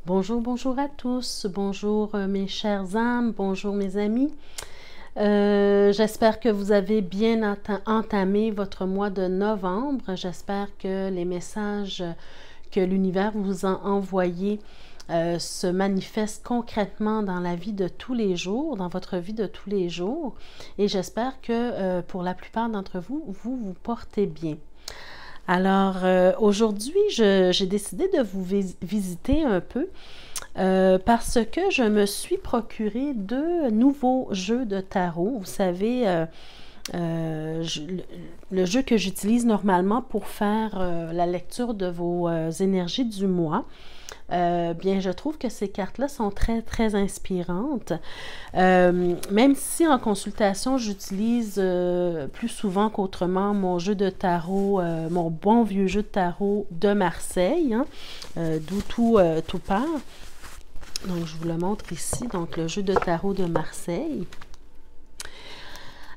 Bonjour, bonjour à tous, bonjour mes chères âmes, bonjour mes amis. J'espère que vous avez bien entamé votre mois de novembre. J'espère que les messages que l'univers vous a envoyés se manifestent concrètement dans la vie de tous les jours, dans votre vie de tous les jours. Et j'espère que pour la plupart d'entre vous, vous vous portez bien. Alors, aujourd'hui, j'ai décidé de vous visiter un peu parce que je me suis procuré deux nouveaux jeux de tarot. Vous savez, le jeu que j'utilise normalement pour faire la lecture de vos énergies du mois. Bien, je trouve que ces cartes-là sont très, très inspirantes. Même si en consultation, j'utilise plus souvent qu'autrement mon jeu de tarot, mon bon vieux jeu de tarot de Marseille, hein, d'où tout part. Donc, je vous le montre ici, donc le jeu de tarot de Marseille.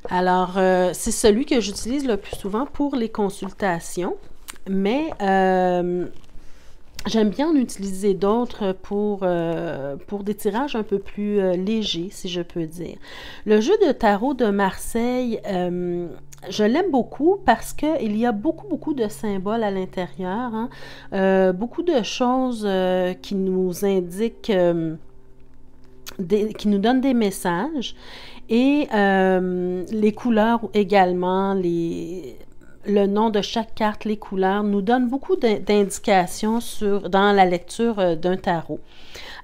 Alors, c'est celui que j'utilise le plus souvent pour les consultations, mais j'aime bien en utiliser d'autres pour des tirages un peu plus légers, si je peux dire. Le jeu de tarot de Marseille, je l'aime beaucoup parce qu'il y a beaucoup de symboles à l'intérieur, hein, beaucoup de choses qui nous indiquent, qui nous donnent des messages et les couleurs également, le nom de chaque carte, les couleurs, nous donnent beaucoup d'indications dans la lecture d'un tarot.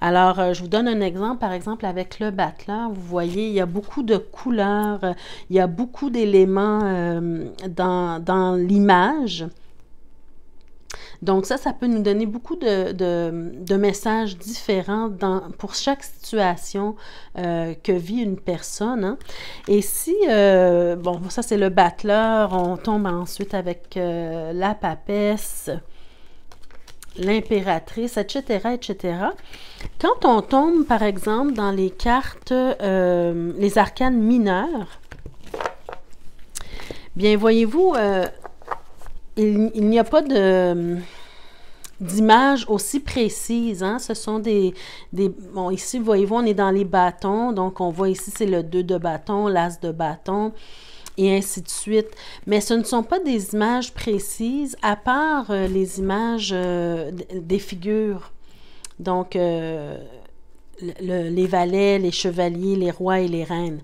Alors, je vous donne un exemple, par exemple, avec le battleur, vous voyez, il y a beaucoup de couleurs, il y a beaucoup d'éléments dans l'image. Donc ça peut nous donner beaucoup de messages différents pour chaque situation que vit une personne. Hein. Et si, bon, ça c'est le battleur, on tombe ensuite avec la papesse, l'impératrice, etc., etc. Quand on tombe, par exemple, dans les cartes, les arcanes mineures, bien, voyez-vous, il n'y a pas d'images aussi précises. Hein? Ce sont bon, ici, voyez-vous, on est dans les bâtons. Donc, on voit ici, c'est le 2 de bâton, l'as de bâton, et ainsi de suite. Mais ce ne sont pas des images précises, à part les images des figures. Donc, les valets, les chevaliers, les rois et les reines.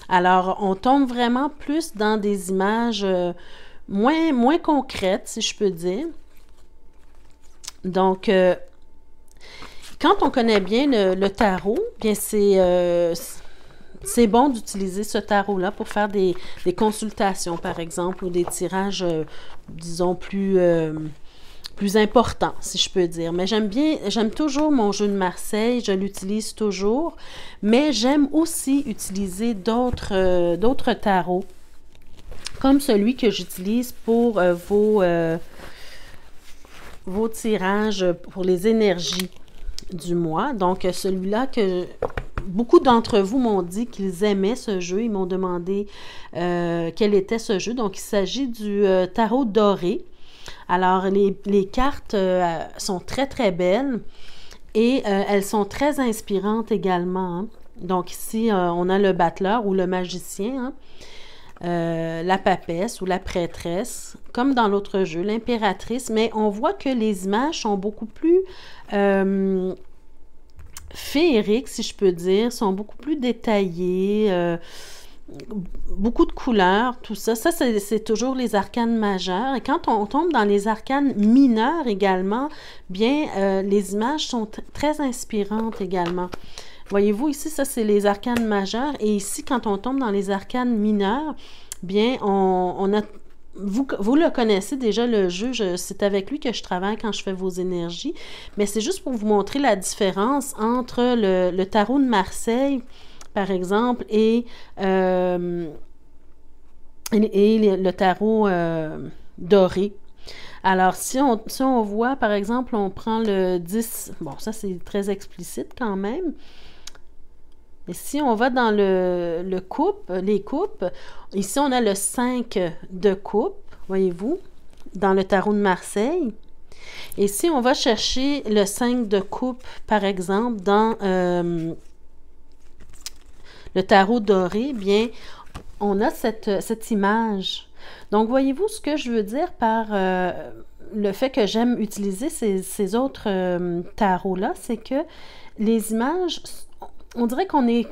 Alors, on tombe vraiment plus dans des images moins concrètes, si je peux dire. Donc, quand on connaît bien le tarot, bien c'est bon d'utiliser ce tarot-là pour faire des consultations, par exemple, ou des tirages, disons, plus importants, si je peux dire. Mais j'aime toujours mon jeu de Marseille, je l'utilise toujours, mais j'aime aussi utiliser d'autres tarots, comme celui que j'utilise pour vos tirages pour les énergies du mois. Donc, celui-là que beaucoup d'entre vous m'ont dit qu'ils aimaient ce jeu. Ils m'ont demandé quel était ce jeu. Donc, il s'agit du tarot doré. Alors, les cartes sont très, très belles et elles sont très inspirantes également. Hein. Donc, ici, on a le battleur ou le magicien, hein. La papesse ou la prêtresse, comme dans l'autre jeu, l'impératrice, mais on voit que les images sont beaucoup plus féeriques, si je peux dire, sont beaucoup plus détaillées, beaucoup de couleurs, tout ça. Ça, c'est toujours les arcanes majeures. Et quand on tombe dans les arcanes mineures également, bien, les images sont très inspirantes également. Voyez-vous, ici, ça, c'est les arcanes majeures. Et ici, quand on tombe dans les arcanes mineures, bien, on a... Vous le connaissez déjà, le jeu, c'est avec lui que je travaille quand je fais vos énergies. Mais c'est juste pour vous montrer la différence entre le tarot de Marseille, par exemple, et le tarot doré. Alors, si on voit, par exemple, on prend le 10, bon, ça c'est très explicite quand même. Et si on va dans les coupes, ici on a le 5 de coupe, voyez-vous, dans le tarot de Marseille. Et si on va chercher le 5 de coupe, par exemple, dans le tarot doré, bien, on a cette image. Donc, voyez-vous ce que je veux dire par le fait que j'aime utiliser ces autres tarots-là, c'est que les images, on dirait qu'on est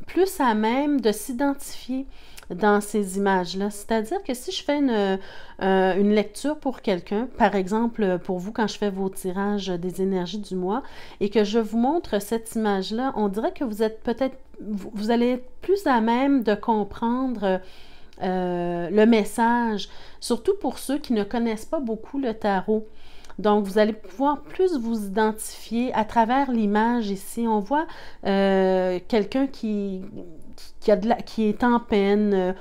plus à même de s'identifier dans ces images-là. C'est-à-dire que si je fais une lecture pour quelqu'un, par exemple pour vous quand je fais vos tirages des énergies du mois, et que je vous montre cette image-là, on dirait que vous êtes peut-être, vous allez être plus à même de comprendre le message, surtout pour ceux qui ne connaissent pas beaucoup le tarot. Donc, vous allez pouvoir plus vous identifier à travers l'image ici. On voit quelqu'un qui est en peine.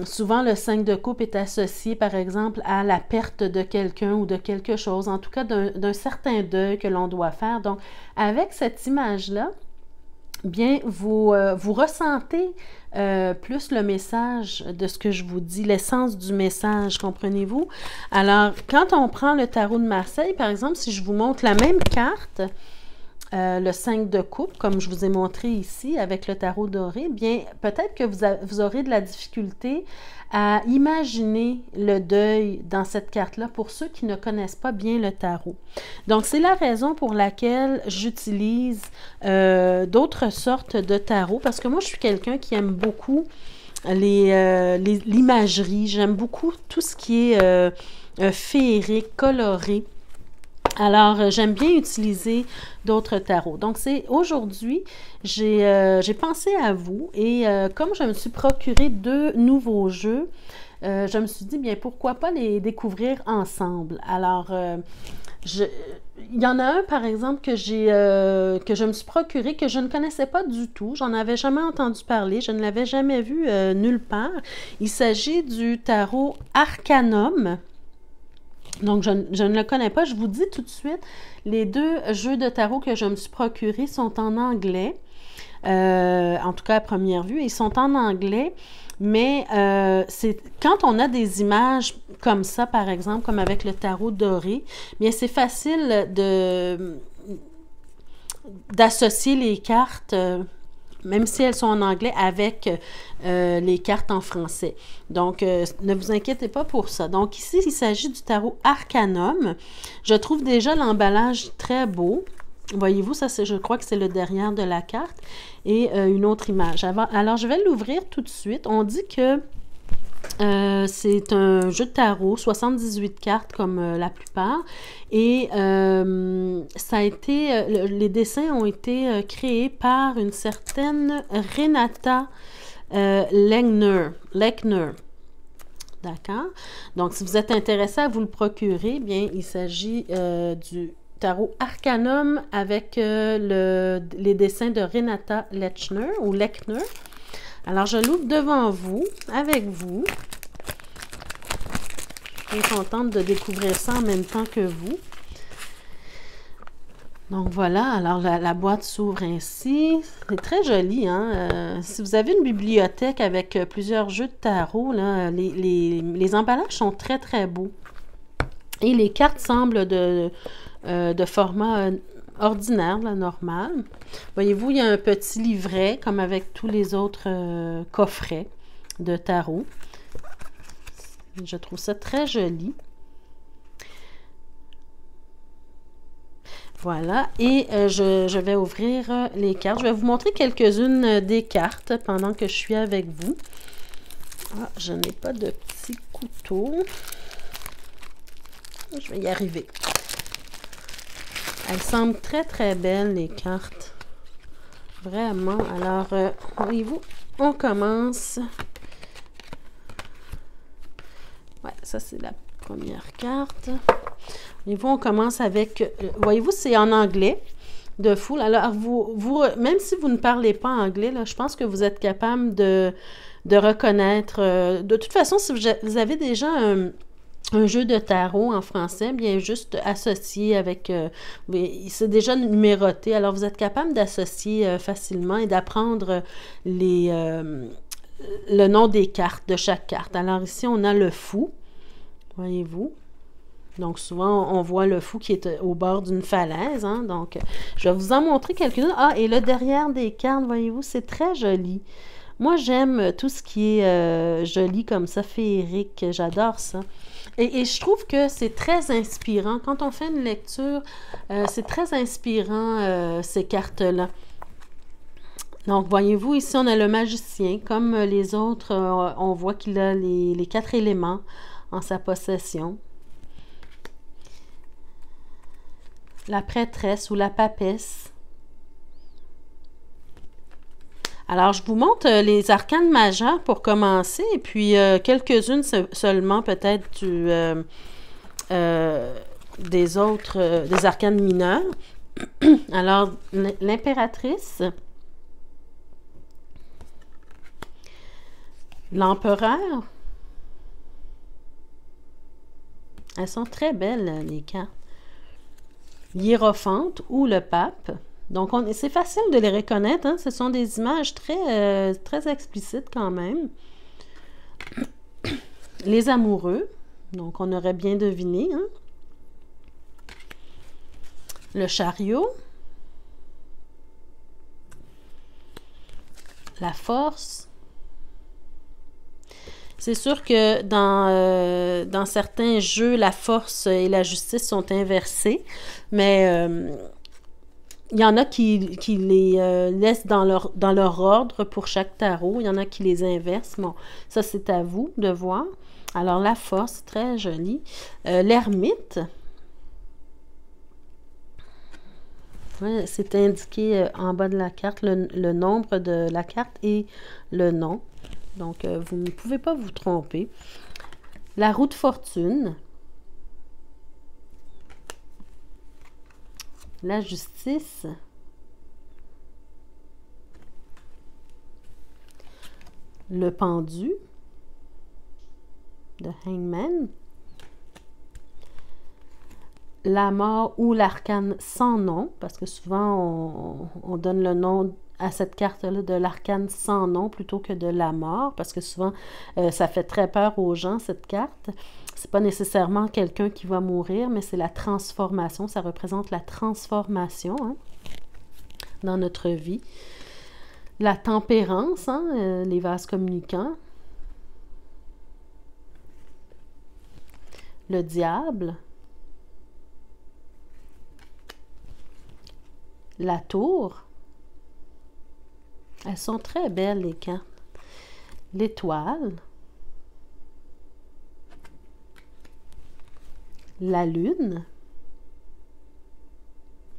Souvent, le 5 de coupe est associé, par exemple, à la perte de quelqu'un ou de quelque chose, en tout cas d'un certain deuil que l'on doit faire. Donc, avec cette image-là, bien, vous ressentez plus le message de ce que je vous dis, l'essence du message, comprenez-vous? Alors, quand on prend le tarot de Marseille, par exemple, si je vous montre la même carte, le 5 de coupe, comme je vous ai montré ici avec le tarot doré, bien, peut-être que vous aurez de la difficulté à imaginer le deuil dans cette carte-là pour ceux qui ne connaissent pas bien le tarot. Donc, c'est la raison pour laquelle j'utilise d'autres sortes de tarots, parce que moi, je suis quelqu'un qui aime beaucoup l'imagerie, j'aime beaucoup tout ce qui est féerique, coloré. Alors, j'aime bien utiliser d'autres tarots. Donc, aujourd'hui, j'ai pensé à vous et comme je me suis procuré 2 nouveaux jeux, je me suis dit, bien, pourquoi pas les découvrir ensemble? Alors, il y en a un, par exemple, que je me suis procuré, que je ne connaissais pas du tout. J'en avais jamais entendu parler. Je ne l'avais jamais vu nulle part. Il s'agit du tarot Arcanum. Donc, je ne le connais pas. Je vous dis tout de suite, les 2 jeux de tarot que je me suis procurés sont en anglais. En tout cas, à première vue, ils sont en anglais. Mais c'est quand on a des images comme ça, par exemple, comme avec le tarot doré, bien, c'est facile d'associer les cartes, même si elles sont en anglais, avec les cartes en français. Donc, ne vous inquiétez pas pour ça. Donc, ici, il s'agit du tarot Arcanum. Je trouve déjà l'emballage très beau. Voyez-vous, ça, je crois que c'est le derrière de la carte. Et une autre image. Alors, je vais l'ouvrir tout de suite. On dit que c'est un jeu de tarot, 78 cartes comme la plupart. Et ça a été, les dessins ont été créés par une certaine Renata Lechner. D'accord? Donc, si vous êtes intéressé à vous le procurer, bien, il s'agit du tarot Arcanum avec les dessins de Renata Lechner ou Lechner. Alors, je l'ouvre devant vous, avec vous. Je suis contente de découvrir ça en même temps que vous. Donc, voilà. Alors, la boîte s'ouvre ainsi. C'est très joli, hein? Si vous avez une bibliothèque avec plusieurs jeux de tarot, là, les emballages sont très, très beaux. Et les cartes semblent de format ordinaire, là, normal. Voyez-vous, il y a un petit livret, comme avec tous les autres coffrets de tarot. Je trouve ça très joli. Voilà, et je vais ouvrir les cartes. Je vais vous montrer quelques-unes des cartes pendant que je suis avec vous. Ah, je n'ai pas de petit couteau. Je vais y arriver. Elles semblent très, très belles, les cartes. Vraiment. Alors, voyez-vous, on commence. Ouais, ça, c'est la première carte. Voyez-vous, on commence avec... voyez-vous, c'est en anglais de fou. Alors, même si vous ne parlez pas anglais, là, je pense que vous êtes capable de reconnaître... de toute façon, si vous avez déjà un jeu de tarot en français, bien juste associé avec... c'est déjà numéroté, alors vous êtes capable d'associer facilement et d'apprendre le nom des cartes, de chaque carte. Alors ici, on a le fou, voyez-vous. Donc, souvent, on voit le fou qui est au bord d'une falaise. Hein? Donc, je vais vous en montrer quelques-unes. Ah, et le derrière des cartes, voyez-vous, c'est très joli. Moi, j'aime tout ce qui est joli comme ça, féerique. J'adore ça. Et je trouve que c'est très inspirant. Quand on fait une lecture, c'est très inspirant, ces cartes-là. Donc, voyez-vous, ici, on a le magicien. Comme les autres, on voit qu'il a les 4 éléments en sa possession. La prêtresse ou la papesse. Alors, je vous montre les arcanes majeures pour commencer, et puis quelques-unes seulement peut-être des autres, des arcanes mineures. Alors, l'impératrice, l'empereur. Elles sont très belles, les cartes. Hiérophante ou le pape. Donc, c'est facile de les reconnaître. Hein? Ce sont des images très explicites quand même. Les amoureux. Donc, on aurait bien deviné. Hein? Le chariot. La force. C'est sûr que dans certains jeux, la force et la justice sont inversées, mais il y en a qui les laissent dans leur ordre pour chaque tarot. Il y en a qui les inversent. Bon, ça, c'est à vous de voir. Alors, la force, très jolie. L'ermite. Ouais, c'est indiqué en bas de la carte, le nombre de la carte et le nom. Donc, vous ne pouvez pas vous tromper. La roue de fortune. La justice. Le pendu. The Hangman. La mort ou l'arcane sans nom, parce que souvent, on donne le nom à cette carte-là de l'arcane sans nom plutôt que de la mort, parce que souvent, ça fait très peur aux gens, cette carte. C'est pas nécessairement quelqu'un qui va mourir, mais c'est la transformation. Ça représente la transformation hein, dans notre vie. La tempérance, hein, les vases communicants. Le diable. La tour. Elles sont très belles, les cartes. L'étoile. La lune.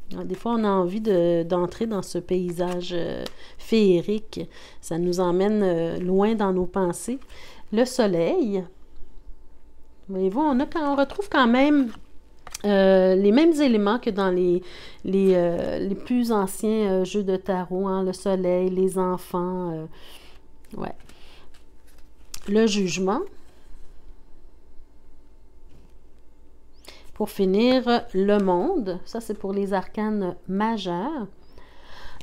Des fois, on a envie d'entrer dans ce paysage féerique. Ça nous emmène loin dans nos pensées. Le soleil. Voyez-vous, on retrouve quand même les mêmes éléments que dans les plus anciens jeux de tarot. Hein, le soleil, les enfants. Ouais. Le jugement. Pour finir, le monde. Ça, c'est pour les arcanes majeures.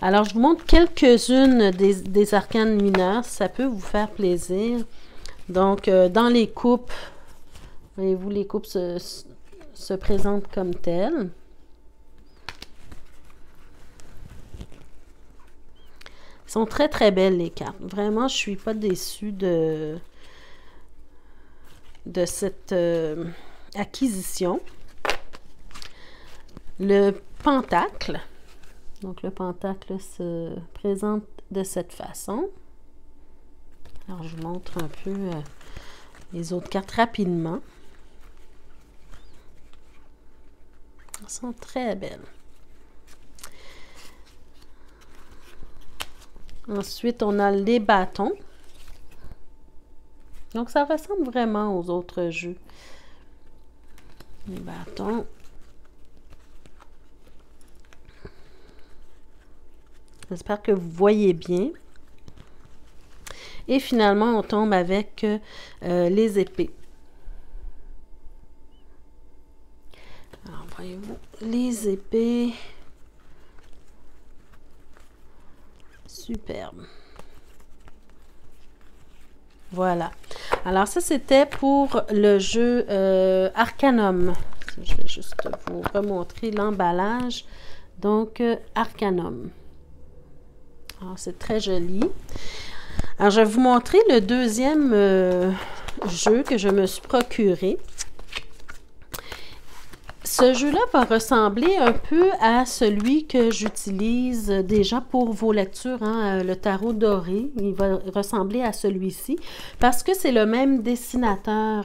Alors, je vous montre quelques-unes des arcanes mineures. Ça peut vous faire plaisir. Donc, dans les coupes, voyez-vous, les coupes se présentent comme telles. Elles sont très, très belles, les cartes. Vraiment, je ne suis pas déçue de cette acquisition. Le pentacle. Donc, le pentacle se présente de cette façon. Alors, je vous montre un peu les autres cartes rapidement. Elles sont très belles. Ensuite, on a les bâtons. Donc, ça ressemble vraiment aux autres jeux. Les bâtons. J'espère que vous voyez bien. Et finalement, on tombe avec les épées. Alors, voyez-vous, les épées. Superbe. Voilà. Alors, ça, c'était pour le jeu Arcanum. Je vais juste vous remontrer l'emballage. Donc, Arcanum. Alors, c'est très joli. Alors, je vais vous montrer le deuxième jeu que je me suis procuré. Ce jeu-là va ressembler un peu à celui que j'utilise déjà pour vos lectures, hein, le tarot doré. Il va ressembler à celui-ci parce que c'est le même dessinateur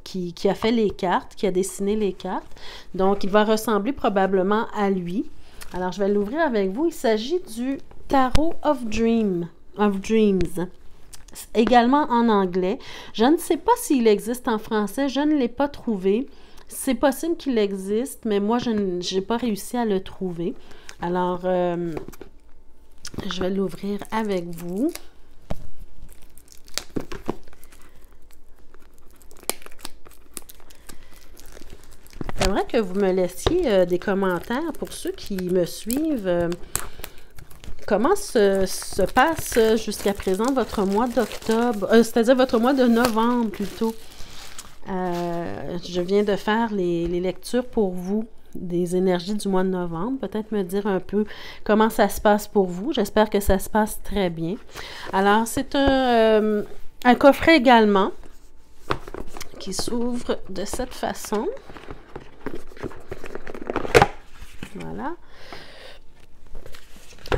qui a fait les cartes, qui a dessiné les cartes. Donc, il va ressembler probablement à lui. Alors, je vais l'ouvrir avec vous. Il s'agit du Tarot of Dreams, également en anglais. Je ne sais pas s'il existe en français, je ne l'ai pas trouvé. C'est possible qu'il existe, mais moi, je n'ai pas réussi à le trouver. Alors, je vais l'ouvrir avec vous. J'aimerais que vous me laissiez des commentaires pour ceux qui me suivent. Comment se passe jusqu'à présent votre mois d'octobre, c'est-à-dire votre mois de novembre plutôt? Je viens de faire les lectures pour vous des énergies du mois de novembre. Peut-être me dire un peu comment ça se passe pour vous. J'espère que ça se passe très bien. Alors, c'est un coffret également qui s'ouvre de cette façon. Voilà.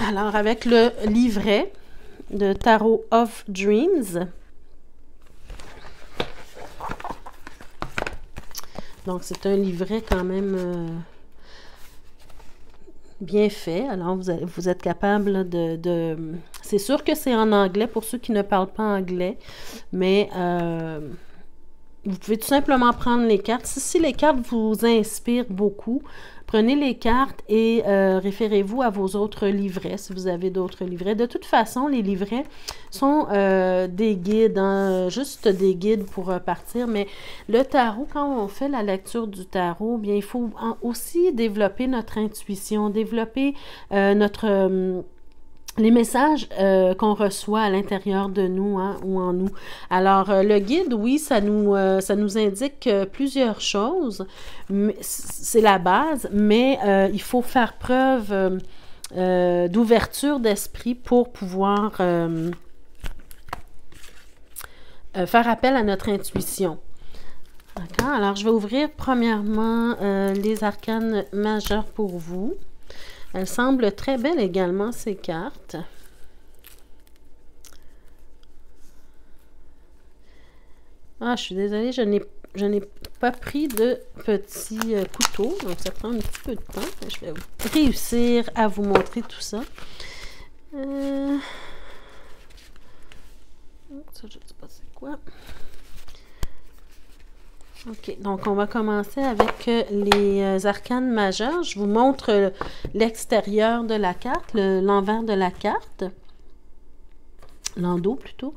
Alors, avec le livret de Tarot of Dreams. Donc, c'est un livret quand même bien fait. Alors, vous êtes capable de... C'est sûr que c'est en anglais pour ceux qui ne parlent pas anglais, mais vous pouvez tout simplement prendre les cartes. Si les cartes vous inspirent beaucoup, prenez les cartes et référez-vous à vos autres livrets, si vous avez d'autres livrets. De toute façon, les livrets sont des guides, hein, juste des guides pour partir. Mais le tarot, quand on fait la lecture du tarot, bien, il faut aussi développer notre intuition, développer les messages qu'on reçoit à l'intérieur de nous, hein, ou en nous. Alors, le guide, oui, ça nous indique plusieurs choses. C'est la base, mais il faut faire preuve d'ouverture d'esprit pour pouvoir faire appel à notre intuition. D'accord? Alors, je vais ouvrir premièrement les arcanes majeures pour vous. Elles semblent très belles également, ces cartes. Ah, je suis désolée, je n'ai pas pris de petit couteau, donc ça prend un petit peu de temps. Je vais réussir à vous montrer tout ça. Ça, je ne sais pas c'est quoi. OK, donc on va commencer avec les arcanes majeures. Je vous montre l'extérieur de la carte, l'envers de la carte. L'endos plutôt.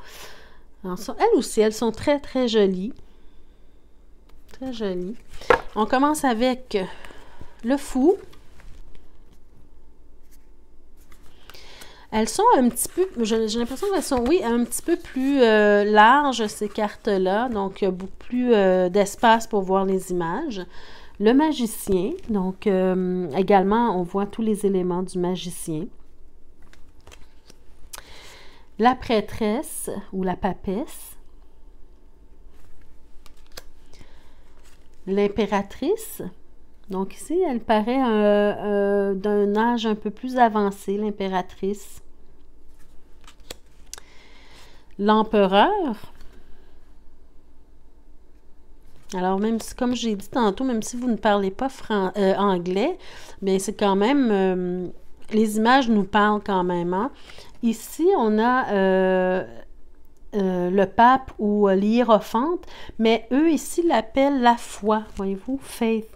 Alors ça, elles aussi, elles sont très, très jolies. Très jolies. On commence avec le fou. Elles sont un petit peu, j'ai l'impression qu'elles sont, oui, un petit peu plus larges, ces cartes-là. Donc, il y a beaucoup plus d'espace pour voir les images. Le magicien, donc également, on voit tous les éléments du magicien. La prêtresse ou la papesse. L'impératrice. Donc ici, elle paraît d'un âge un peu plus avancé, l'impératrice. L'empereur. Alors, même si, comme j'ai dit tantôt, même si vous ne parlez pas anglais, bien, c'est quand même... les images nous parlent quand même. Hein? Ici, on a le pape ou l'hiérophante, mais eux, ici, l'appellent la foi. Voyez-vous? Faith.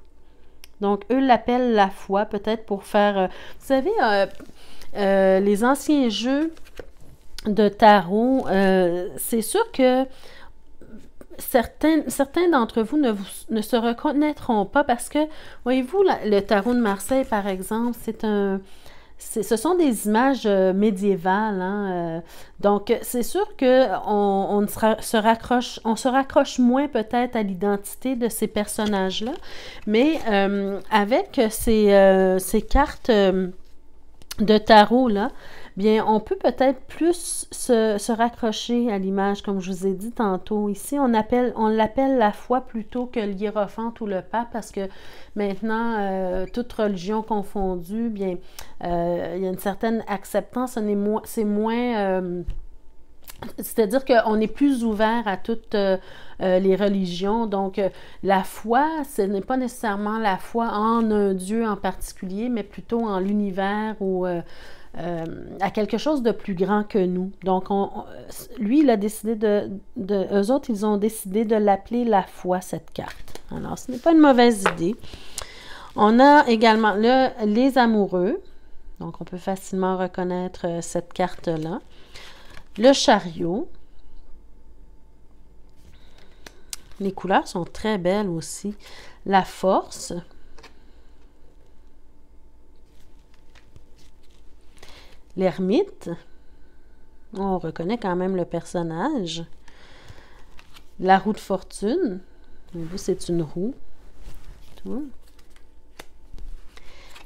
Donc, eux l'appellent la foi, peut-être pour faire... vous savez, les anciens jeux de tarot, c'est sûr que certains d'entre vous ne se reconnaîtront pas parce que, voyez-vous, le tarot de Marseille, par exemple, ce sont des images médiévales, hein, donc c'est sûr que on se raccroche moins peut-être à l'identité de ces personnages-là, mais avec ces cartes de tarot là, bien on peut peut-être plus se raccrocher à l'image, comme je vous ai dit tantôt. Ici, on l'appelle la foi plutôt que le hiérophante ou le pape, parce que maintenant, toute religion confondue, bien, il y a une certaine acceptance, c'est moins... c'est-à-dire qu'on est plus ouvert à toutes les religions. Donc, la foi, ce n'est pas nécessairement la foi en un Dieu en particulier, mais plutôt en l'univers ou à quelque chose de plus grand que nous. Donc, lui, il a décidé eux autres, ils ont décidé de l'appeler la foi, cette carte. Alors, ce n'est pas une mauvaise idée. On a également les amoureux. Donc, on peut facilement reconnaître cette carte-là. Le chariot. Les couleurs sont très belles aussi. La force. L'ermite. On reconnaît quand même le personnage. La roue de fortune. Vous, c'est une roue. Tout.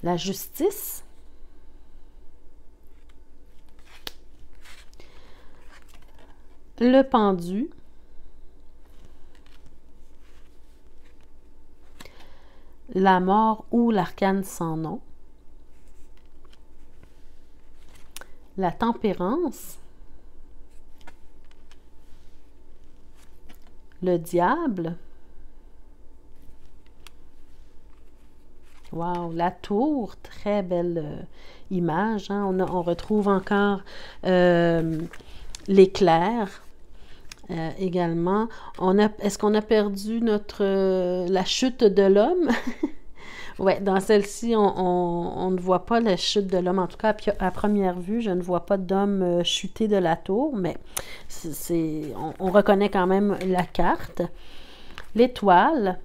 La justice. Le pendu. La mort ou l'arcane sans nom. La tempérance. Le diable. Wow, la tour, très belle image. Hein? On retrouve encore l'éclair également. Est-ce qu'on a perdu la chute de l'homme? Oui, dans celle-ci, on ne voit pas la chute de l'homme. En tout cas, à première vue, je ne vois pas d'homme chuté de la tour, mais on reconnaît quand même la carte. L'étoile.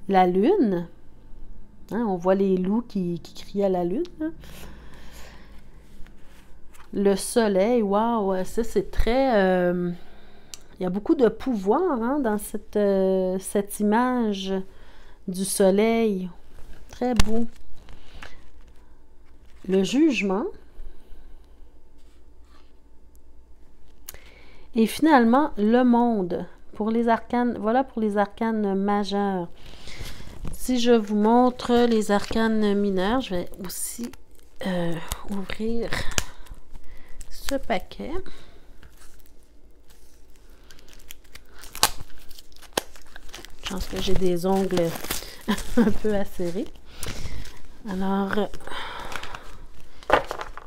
La lune. Hein, on voit les loups qui crient à la lune. Hein. Le soleil, waouh, ça c'est très... il y a beaucoup de pouvoir hein, dans cette image du soleil. Très beau. Le jugement. Et finalement, le monde. Pour les arcanes, voilà pour les arcanes majeurs. Si je vous montre les arcanes mineurs, je vais aussi ouvrir ce paquet. Je pense que j'ai des ongles un peu acérés. Alors,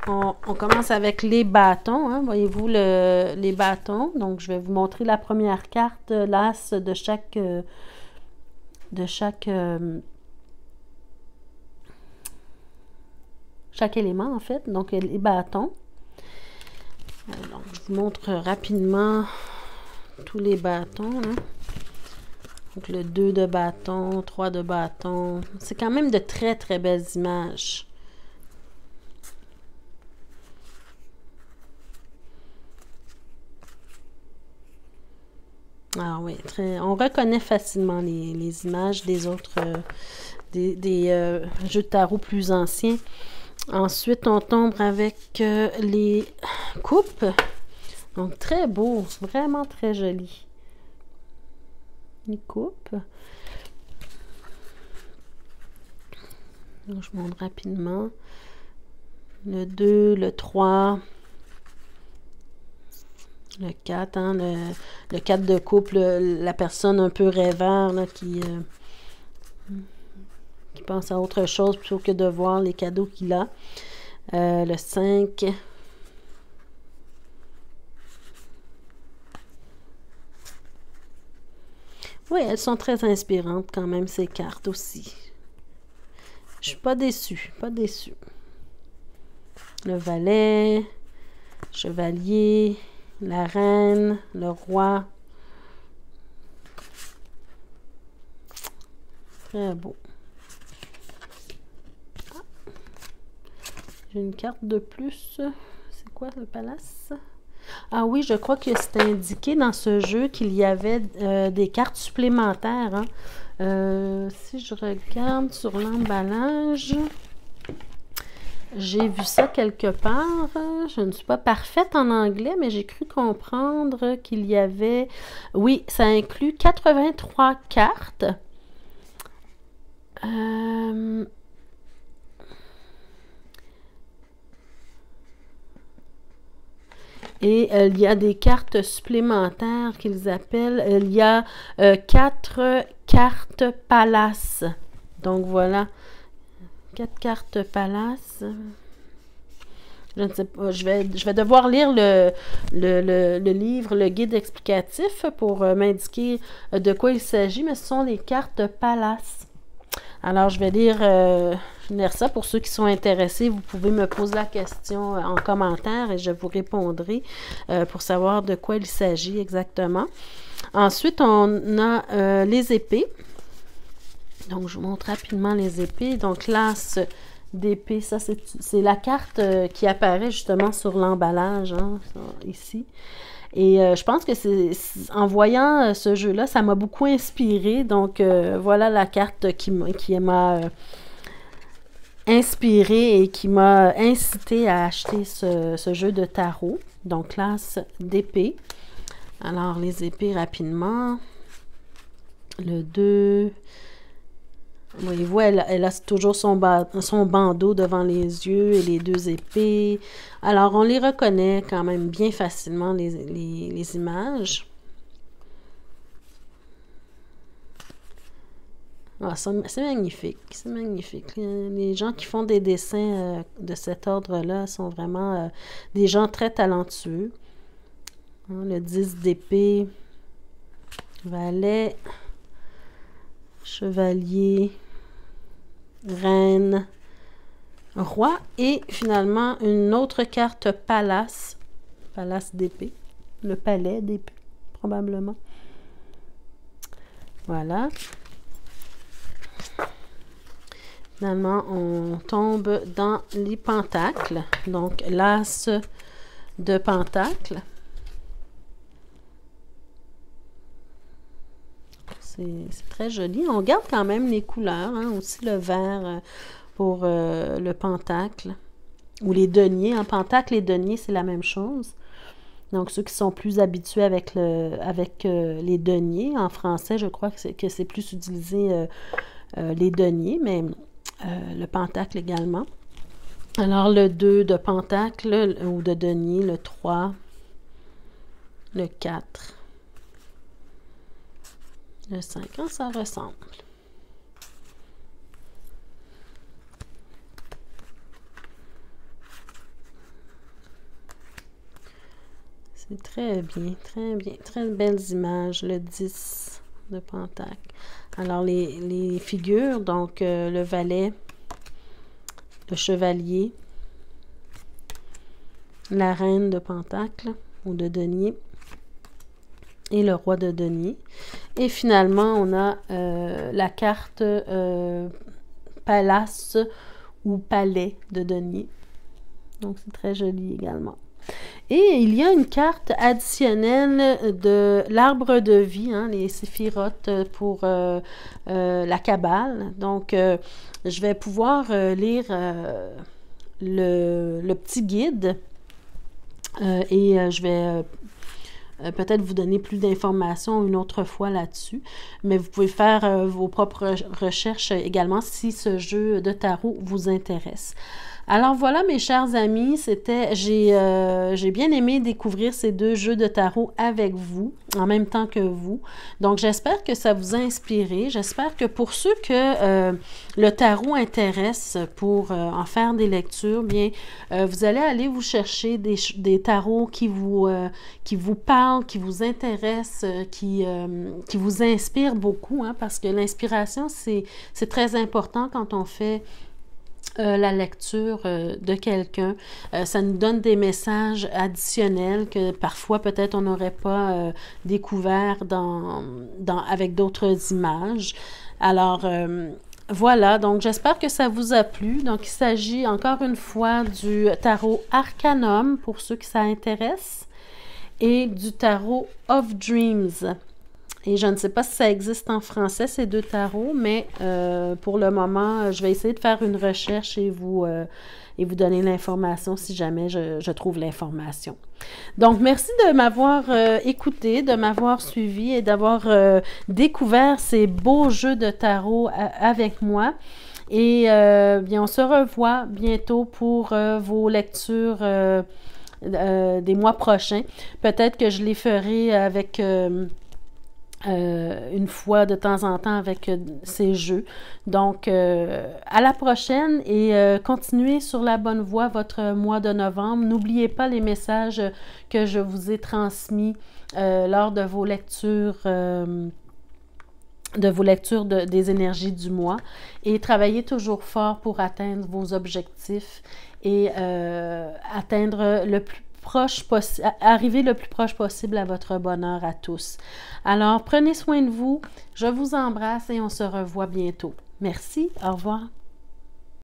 on commence avec les bâtons. Hein. Voyez-vous les bâtons? Donc, je vais vous montrer la première carte, l'as de chaque élément, en fait. Donc, les bâtons. Donc, je vous montre rapidement tous les bâtons. Hein. Donc, le 2 de bâton, 3 de bâton. C'est quand même de très, très belles images. Ah oui, on reconnaît facilement les images des autres, des jeux de tarot plus anciens. Ensuite, on tombe avec les coupes. Donc, très beau, vraiment très joli. Les coupes. Donc, je montre rapidement. Le 2, le 3... Le 4, hein, le 4 de couple, la personne un peu rêveur là, qui pense à autre chose plutôt que de voir les cadeaux qu'il a. Le 5. Oui, elles sont très inspirantes quand même, ces cartes aussi. Je suis pas déçue, pas déçue. Le valet, chevalier... La reine, le roi. Très beau. J'ai une carte de plus. C'est quoi le palace? Ah oui, je crois que c'est indiqué dans ce jeu qu'il y avait des cartes supplémentaires. Hein. Si je regarde sur l'emballage, j'ai vu ça quelque part. Je ne suis pas parfaite en anglais, mais j'ai cru comprendre qu'il y avait... Oui, ça inclut 83 cartes. Et il y a des cartes supplémentaires qu'ils appellent. Il y a 4 cartes palace. Donc voilà. 4 cartes palace. Je ne sais pas. Je vais devoir lire le livre, le guide explicatif pour m'indiquer de quoi il s'agit, mais ce sont les cartes palace. Alors, je vais lire ça. Pour ceux qui sont intéressés, vous pouvez me poser la question en commentaire et je vous répondrai pour savoir de quoi il s'agit exactement. Ensuite, on a les épées. Donc, je vous montre rapidement les épées. Donc, l'as d'épée, ça, c'est la carte qui apparaît justement sur l'emballage, hein, ici. Et je pense que en voyant ce jeu-là, ça m'a beaucoup inspiré. Donc, voilà la carte qui m'a inspiré et qui m'a incité à acheter ce jeu de tarot. Donc, l'as d'épée. Alors, les épées rapidement. Le 2. Voyez-vous, elle a toujours son bandeau devant les yeux et les 2 épées. Alors, on les reconnaît quand même bien facilement, les images. Ah, c'est magnifique, c'est magnifique. Les gens qui font des dessins de cet ordre-là sont vraiment des gens très talentueux. Hein, le 10 d'épée, valet, chevalier, reine, roi et finalement une autre carte palace, palace d'épée, le palais d'épée probablement. Voilà. Finalement, on tombe dans les pentacles. Donc, l'as de pentacles. C'est très joli. On garde quand même les couleurs, hein, aussi le vert pour le pentacle. Ou les deniers. En pentacle et denier, c'est la même chose. Donc, ceux qui sont plus habitués avec les deniers, en français, je crois que c'est plus utilisé les deniers, mais le pentacle également. Alors, le 2 de pentacle ou de denier, le 3, le 4, le 5, hein, ça ressemble. C'est très bien, très belles images, le 10 de pentacle. Alors, les figures, donc le valet, le chevalier, la reine de pentacle ou de denier et le roi de denier. Et finalement, on a la carte palace ou palais de denier. Donc, c'est très joli également. Et il y a une carte additionnelle de l'arbre de vie, hein, les séphirotes pour la Kabbale. Donc, je vais pouvoir lire le petit guide et je vais peut-être vous donner plus d'informations une autre fois là-dessus. Mais vous pouvez faire vos propres recherches également si ce jeu de tarot vous intéresse. Alors voilà mes chers amis, j'ai bien aimé découvrir ces 2 jeux de tarot avec vous, en même temps que vous. Donc j'espère que ça vous a inspiré, j'espère que pour ceux que le tarot intéresse pour en faire des lectures, bien vous allez aller vous chercher des tarots qui vous parlent, qui vous intéressent, qui vous inspirent beaucoup, hein, parce que l'inspiration c'est très important quand on fait la lecture de quelqu'un. Ça nous donne des messages additionnels que parfois peut-être on n'aurait pas découvert avec d'autres images. Alors, Voilà, donc j'espère que ça vous a plu. Donc il s'agit encore une fois du tarot Arcanum pour ceux qui ça intéresse et du tarot of Dreams. Et je ne sais pas si ça existe en français, ces deux tarots, mais pour le moment, je vais essayer de faire une recherche et vous donner l'information si jamais je trouve l'information. Donc, merci de m'avoir écouté, de m'avoir suivi et d'avoir découvert ces beaux jeux de tarot avec moi. Et bien, on se revoit bientôt pour vos lectures des mois prochains. Peut-être que je les ferai avec... une fois de temps en temps avec ces jeux. Donc, à la prochaine et continuez sur la bonne voie votre mois de novembre. N'oubliez pas les messages que je vous ai transmis lors de vos lectures. Des énergies du mois et travaillez toujours fort pour atteindre vos objectifs et atteindre le plus arriver le plus proche possible à votre bonheur à tous. Alors, prenez soin de vous, je vous embrasse et on se revoit bientôt. Merci, au revoir.